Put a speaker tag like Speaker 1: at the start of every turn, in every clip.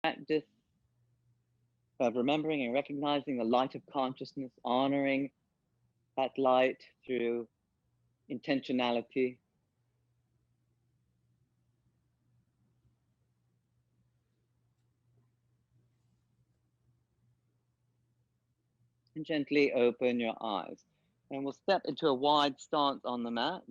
Speaker 1: practice of remembering and recognizing the light of consciousness, honoring that light through intentionality. And gently open your eyes. And we'll step into a wide stance on the mat.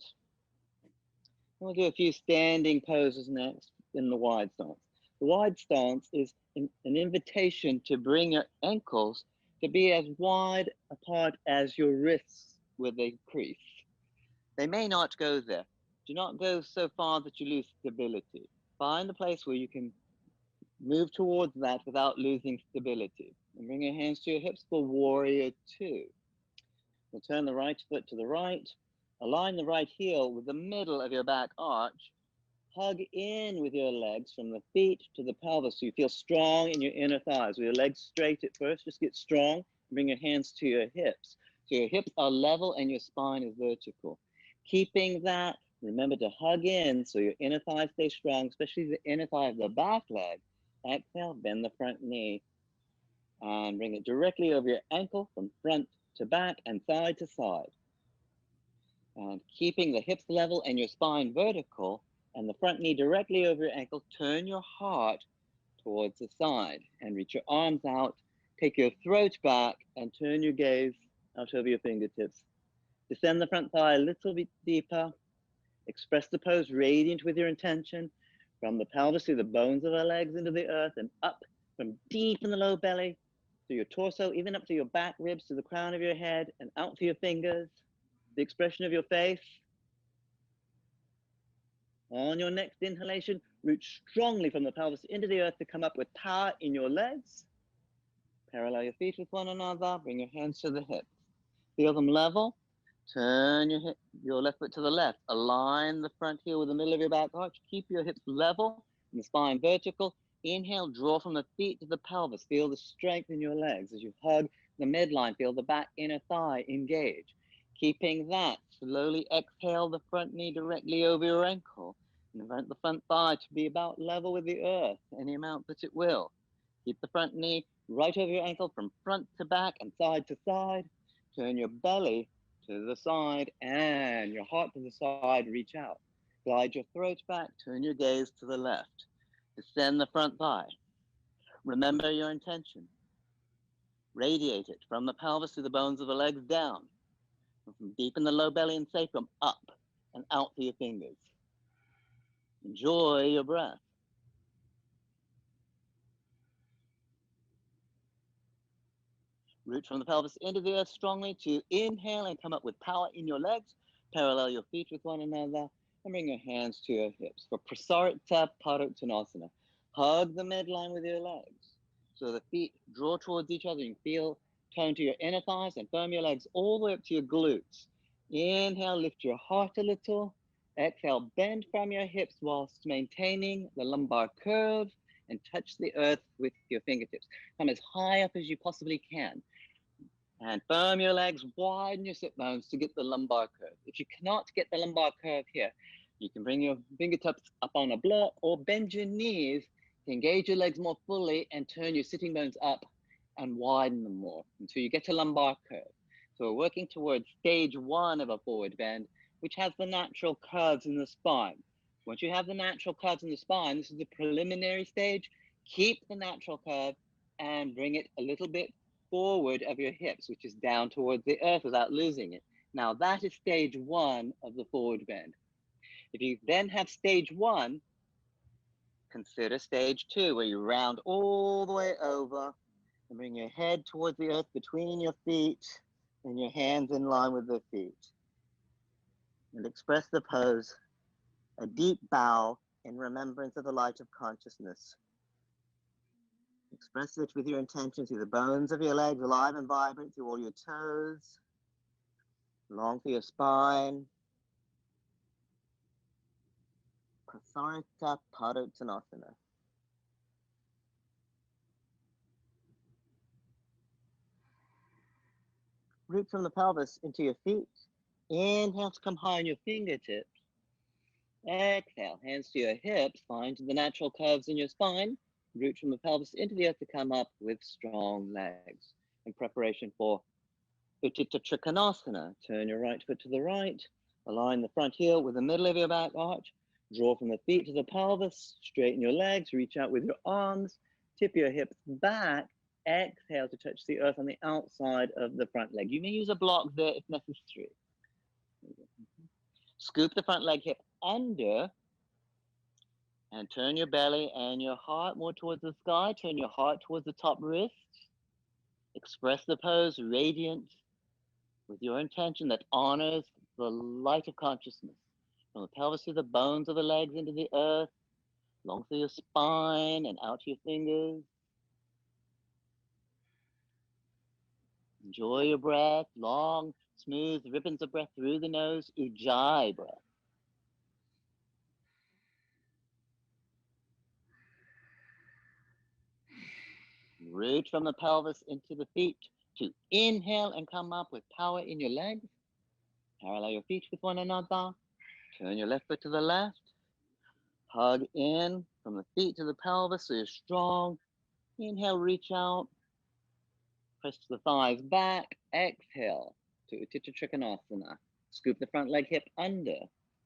Speaker 1: We'll do a few standing poses next in the wide stance. The wide stance is an invitation to bring your ankles to be as wide apart as your wrists with a crease. They may not go there. Do not go so far that you lose stability. Find a place where you can move towards that without losing stability. And bring your hands to your hips for warrior two. We'll turn the right foot to the right. Align the right heel with the middle of your back arch. Hug in with your legs from the feet to the pelvis so you feel strong in your inner thighs. With your legs straight at first, just get strong. Bring your hands to your hips. So your hips are level and your spine is vertical. Keeping that, remember to hug in so your inner thighs stay strong, especially the inner thigh of the back leg. Exhale, bend the front knee. And bring it directly over your ankle from front to back and side to side. And keeping the hips level and your spine vertical and the front knee directly over your ankle, turn your heart towards the side and reach your arms out. Take your throat back and turn your gaze out over your fingertips. Descend the front thigh a little bit deeper. Express the pose radiant with your intention from the pelvis through the bones of the legs into the earth and up from deep in the low belly to your torso, even up to your back ribs, to the crown of your head and out to your fingers. The expression of your face. On your next inhalation, root strongly from the pelvis into the earth to come up with power in your legs. Parallel your feet with one another. Bring your hands to the hips. Feel them level. Turn your left foot to the left. Align the front heel with the middle of your back arch. Keep your hips level and the spine vertical. Inhale, draw from the feet to the pelvis. Feel the strength in your legs as you hug the midline. Feel the back inner thigh engage. Keeping that, slowly exhale the front knee directly over your ankle. And invite the front thigh to be about level with the earth, any amount that it will. Keep the front knee right over your ankle from front to back and side to side. Turn your belly to the side and your heart to the side, reach out. Glide your throat back, turn your gaze to the left. Descend the front thigh. Remember your intention. Radiate it from the pelvis to the bones of the legs down. From deep in the low belly and sacrum, up and out to your fingers. Enjoy your breath. Root from the pelvis into the earth strongly to inhale and come up with power in your legs. Parallel your feet with one another and bring your hands to your hips for Prasarita Padottanasana. Hug the midline with your legs. So the feet draw towards each other. You feel tone to your inner thighs and firm your legs all the way up to your glutes. Inhale, lift your heart a little. Exhale, bend from your hips whilst maintaining the lumbar curve and touch the earth with your fingertips. Come as high up as you possibly can. And firm your legs, widen your sit bones to get the lumbar curve. If you cannot get the lumbar curve here, you can bring your fingertips up on a block or bend your knees to engage your legs more fully and turn your sitting bones up and widen them more until you get a lumbar curve. So we're working towards stage one of a forward bend, which has the natural curves in the spine. Once you have the natural curves in the spine, this is the preliminary stage. Keep the natural curve and bring it a little bit forward of your hips, which is down towards the earth without losing it. Now that is stage one of the forward bend. If you then have stage one, consider stage two, where you round all the way over and bring your head towards the earth between your feet and your hands in line with the feet. And express the pose, a deep bow in remembrance of the light of consciousness. Express it with your intention through the bones of your legs, alive and vibrant through all your toes, long through your spine. Prasarita Padottanasana. Root from the pelvis into your feet. Inhale to come high on your fingertips. Exhale, hands to your hips. Find the natural curves in your spine. Root from the pelvis into the earth to come up with strong legs. In preparation for Uttita Trikonasana, turn your right foot to the right, align the front heel with the middle of your back arch, draw from the feet to the pelvis, straighten your legs, reach out with your arms, tip your hips back, exhale to touch the earth on the outside of the front leg. You may use a block there if necessary. Scoop the front leg hip under and turn your belly and your heart more towards the sky. Turn your heart towards the top wrist. Express the pose radiant with your intention that honors the light of consciousness. From the pelvis to the bones of the legs into the earth, along through your spine and out to your fingers. Enjoy your breath, long, smooth ribbons of breath through the nose, Ujjayi breath. Root from the pelvis into the feet to inhale and come up with power in your legs. Parallel your feet with one another. Turn your left foot to the left. Hug in from the feet to the pelvis so you're strong. Inhale, reach out. Press the thighs back. Exhale to Uttita Trikonasana. Scoop the front leg hip under.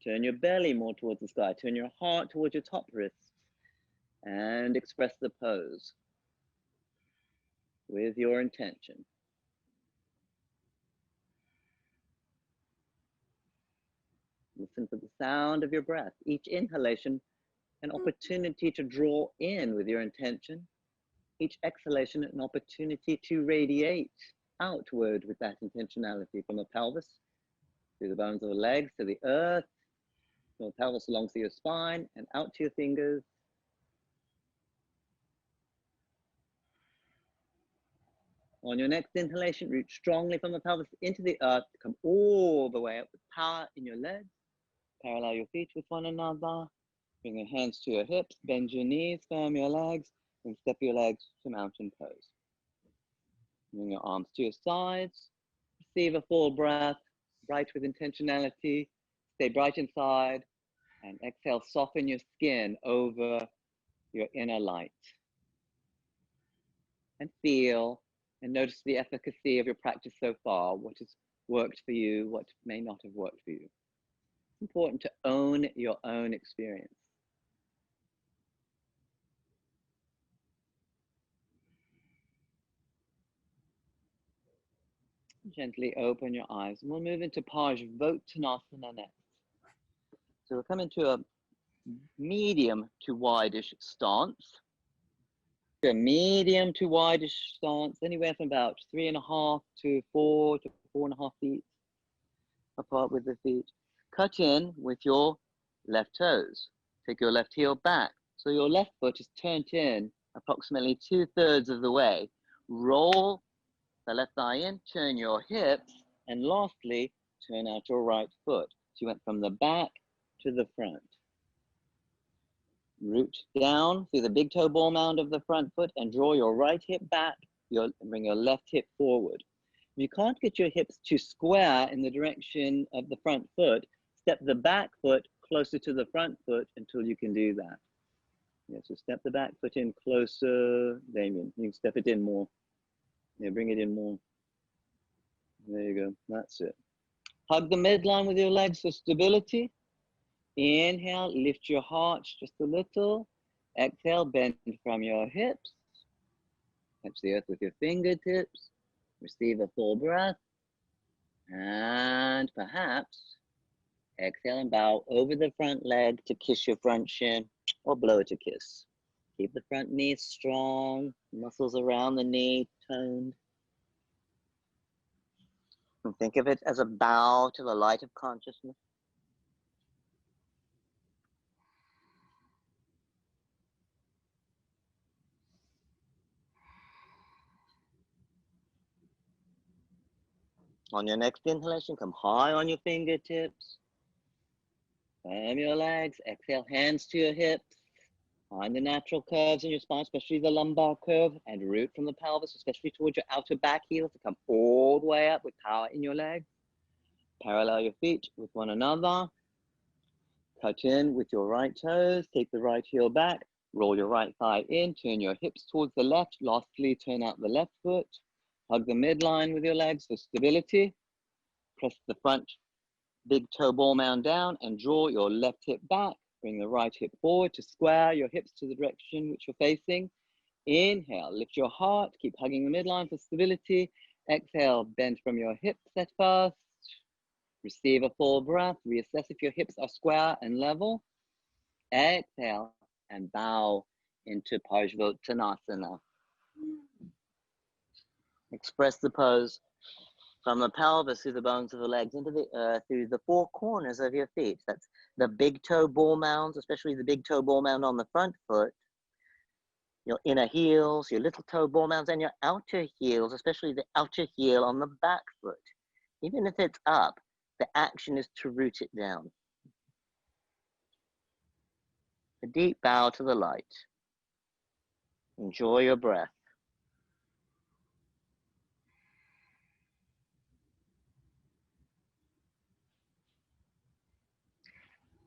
Speaker 1: Turn your belly more towards the sky. Turn your heart towards your top wrist. And express the pose with your intention. Listen for the sound of your breath. Each inhalation, an opportunity to draw in with your intention. Each exhalation, an opportunity to radiate outward with that intentionality from the pelvis, through the bones of the legs, to the earth, from the pelvis along to your spine, and out to your fingers. On your next inhalation, root strongly from the pelvis into the earth, come all the way up with power in your legs. Parallel your feet with one another. Bring your hands to your hips, bend your knees, firm your legs, and step your legs to mountain pose. Bring your arms to your sides. Receive a full breath, bright with intentionality. Stay bright inside, and exhale, soften your skin over your inner light. And feel and notice the efficacy of your practice so far, what has worked for you, what may not have worked for you. It's important to own your own experience. Gently open your eyes, and we'll move into Parsvottanasana next. So we'll come into a medium to wide-ish stance. A medium to wide-ish stance, anywhere from about 3.5 to 4 to 4.5 feet apart with the feet. Cut in with your left toes. Take your left heel back. So your left foot is turned in approximately 2/3 of the way. Roll the left thigh in, turn your hips, and lastly, turn out your right foot. So you went from the back to the front. Root down through the big toe ball mound of the front foot and draw your right hip back, bring your left hip forward. If you can't get your hips to square in the direction of the front foot, step the back foot closer to the front foot until you can do that. Yeah, so step the back foot in closer, Damien. You can step it in more. Yeah, bring it in more. There you go, that's it. Hug the midline with your legs for stability. Inhale, lift your heart just a little. Exhale, bend from your hips. Touch the earth with your fingertips. Receive a full breath. And perhaps exhale and bow over the front leg to kiss your front shin or blow it a kiss. Keep the front knee strong, muscles around the knee toned. And think of it as a bow to the light of consciousness. On your next inhalation, come high on your fingertips. Firm your legs. Exhale, hands to your hips. Find the natural curves in your spine, especially the lumbar curve, and root from the pelvis, especially towards your outer back heel to come all the way up with power in your legs. Parallel your feet with one another. Cut in with your right toes. Take the right heel back. Roll your right thigh in, turn your hips towards the left. Lastly, turn out the left foot. Hug the midline with your legs for stability. Press the front big toe ball mound down and draw your left hip back. Bring the right hip forward to square your hips to the direction which you're facing. Inhale, lift your heart, keep hugging the midline for stability. Exhale, bend from your hips at first. Receive a full breath. Reassess if your hips are square and level. Exhale and bow into Parsvottanasana. Express the pose from the pelvis through the bones of the legs into the earth, through the four corners of your feet. That's the big toe ball mounds, especially the big toe ball mound on the front foot, your inner heels, your little toe ball mounds, and your outer heels, especially the outer heel on the back foot. Even if it's up, the action is to root it down. A deep bow to the light. Enjoy your breath.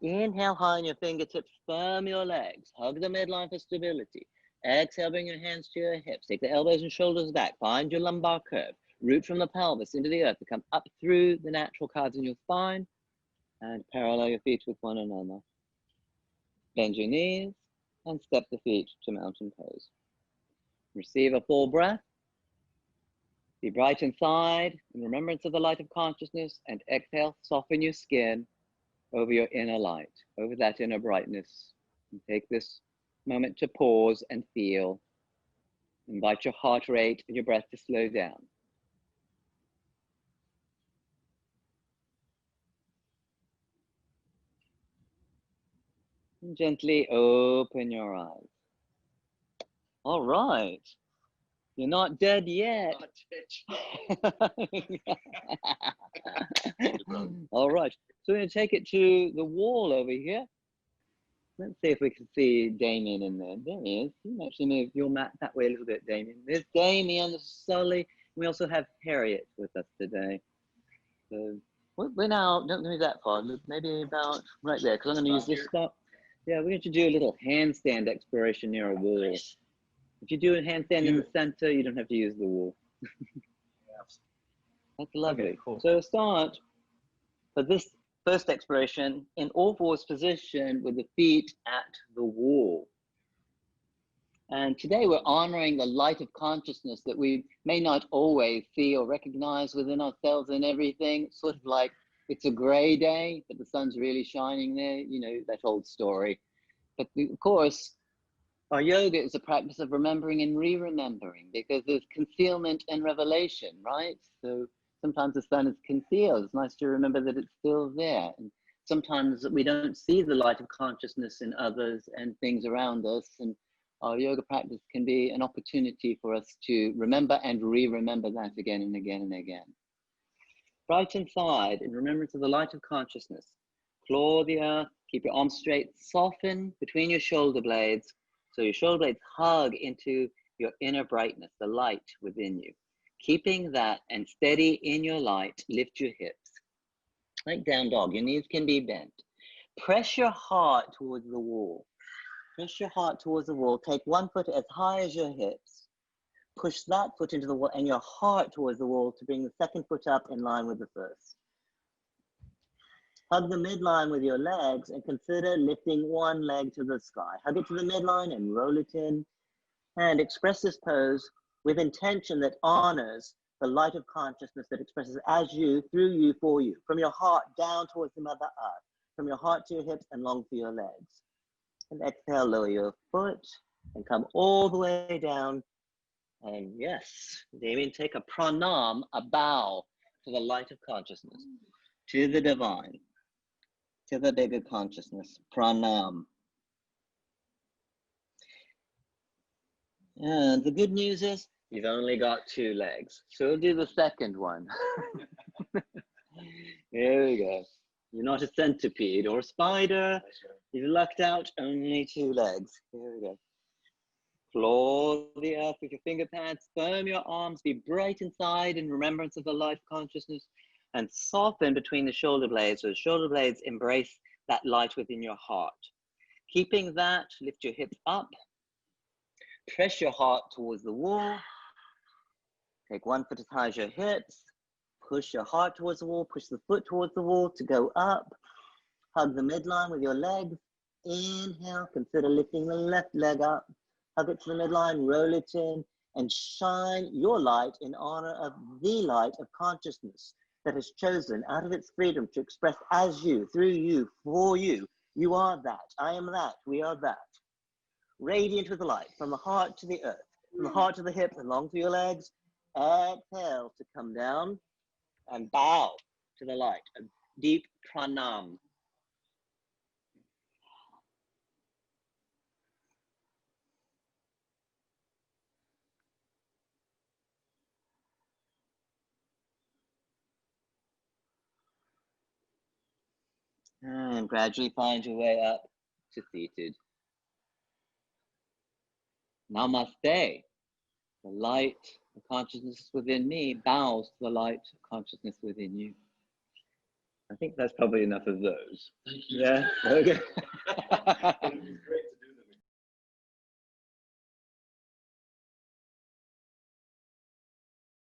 Speaker 1: Inhale high on your fingertips, firm your legs, hug the midline for stability. Exhale, bring your hands to your hips, take the elbows and shoulders back, find your lumbar curve, root from the pelvis into the earth to come up through the natural calves in your spine and parallel your feet with one another. Bend your knees and step the feet to mountain pose. Receive a full breath. Be bright inside in remembrance of the light of consciousness, and exhale, soften your skin over your inner light, over that inner brightness. And take this moment to pause and feel. Invite your heart rate and your breath to slow down. And gently open your eyes. All right. You're not dead yet. All right. So we're going to take it to the wall over here. Let's see if we can see Damien in there. There he is. You can actually move your mat that way a little bit, Damien. There's Damien, Sully. We also have Harriet with us today. So we're now, don't move that far, maybe about right there, because I'm going to use this spot. Yeah, we're going to do a little handstand exploration near a wall. If you do a handstand in the center, you don't have to use the wall. That's lovely. Okay, cool. So start for this first exploration in all fours position with the feet at the wall. And today we're honoring the light of consciousness that we may not always see or recognize within ourselves and everything. It's sort of like it's a gray day, but the sun's really shining there, you know, that old story. But of course, our yoga is a practice of remembering and re-remembering, because there's concealment and revelation, right? So sometimes the sun is concealed. It's nice to remember that it's still there. And sometimes we don't see the light of consciousness in others and things around us. And our yoga practice can be an opportunity for us to remember and re-remember that again and again and again. Right inside, in remembrance of the light of consciousness, claw the earth, keep your arms straight, soften between your shoulder blades. So your shoulder blades hug into your inner brightness, the light within you. Keeping that and steady in your light, lift your hips. Like down dog, your knees can be bent. Press your heart towards the wall. Press your heart towards the wall. Take one foot as high as your hips. Push that foot into the wall and your heart towards the wall to bring the second foot up in line with the first. Hug the midline with your legs and consider lifting one leg to the sky. Hug it to the midline and roll it in. And express this pose with intention that honors the light of consciousness that expresses as you, through you, for you. From your heart down towards the Mother Earth. From your heart to your hips and long for your legs. And exhale, lower your foot and come all the way down. And yes, Damien, take a pranam, a bow to the light of consciousness, to the divine. To the bigger consciousness, pranam. And the good news is you've only got 2 legs. So we'll do the second one. Here we go. You're not a centipede or a spider. You've lucked out, only 2 legs. Here we go. Claw the earth with your finger pads, firm your arms, be bright inside in remembrance of the light of consciousness, and soften between the shoulder blades, so the shoulder blades embrace that light within your heart. Keeping that, lift your hips up. Press your heart towards the wall. Take one foot as high as your hips. Push your heart towards the wall. Push the foot towards the wall to go up. Hug the midline with your legs. Inhale. Consider lifting the left leg up. Hug it to the midline. Roll it in. And shine your light in honor of the light of consciousness that has chosen out of its freedom to express as you, through you, for you. You are that. I am that. We are that. Radiant with the light from the heart to the earth, from the heart to the hips and long through your legs. Exhale to come down and bow to the light. A deep pranam. And gradually find your way up to seated. Namaste. The light of consciousness within me bows to the light of consciousness within you. I think that's probably enough of those. Yeah. Okay.